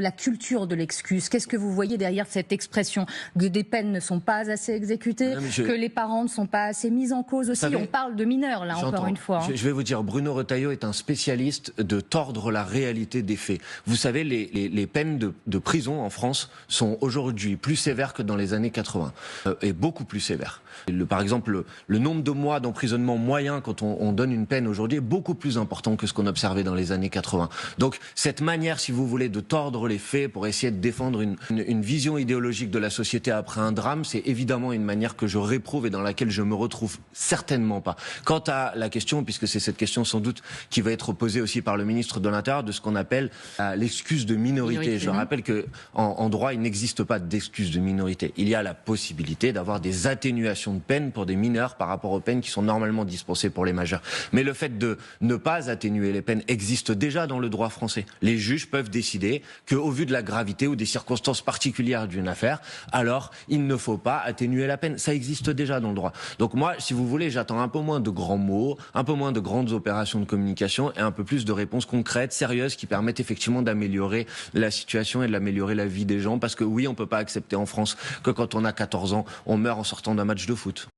La culture de l'excuse, qu'est-ce que vous voyez derrière cette expression? Que des peines ne sont pas assez exécutées, que les parents ne sont pas assez mis en cause aussi. On parle de mineurs, là, encore une fois. Je vais vous dire, Bruno Retailleau est un spécialiste de tordre la réalité des faits. Vous savez, les peines de prison en France sont aujourd'hui plus sévères que dans les années 80, et beaucoup plus sévères. Par exemple, le nombre de mois d'emprisonnement moyen quand on donne une peine aujourd'hui est beaucoup plus important que ce qu'on observait dans les années 80. Donc cette manière, si vous voulez, de tordre les faits pour essayer de défendre une vision idéologique de la société après un drame, c'est évidemment une manière que je réprouve et dans laquelle je me retrouve certainement pas. Quant à la question, puisque c'est cette question sans doute qui va être posée aussi par le ministre de l'Intérieur, de ce qu'on appelle l'excuse de minorité. Je rappelle que en droit, il n'existe pas d'excuse de minorité. Il y a la possibilité d'avoir des atténuations de peine pour des mineurs par rapport aux peines qui sont normalement dispensées pour les majeurs. Mais le fait de ne pas atténuer les peines existe déjà dans le droit français. Les juges peuvent décider qu'au vu de la gravité ou des circonstances particulières d'une affaire, alors il ne faut pas atténuer la peine. Ça existe déjà dans le droit. Donc moi, si vous voulez, j'attends un peu moins de grands mots, un peu moins de grandes opérations de communication et un peu plus de réponses concrètes, sérieuses, qui permettent effectivement d'améliorer la situation et d'améliorer la vie des gens. Parce que oui, on peut pas accepter en France que quand on a 14 ans, on meurt en sortant d'un match de foot.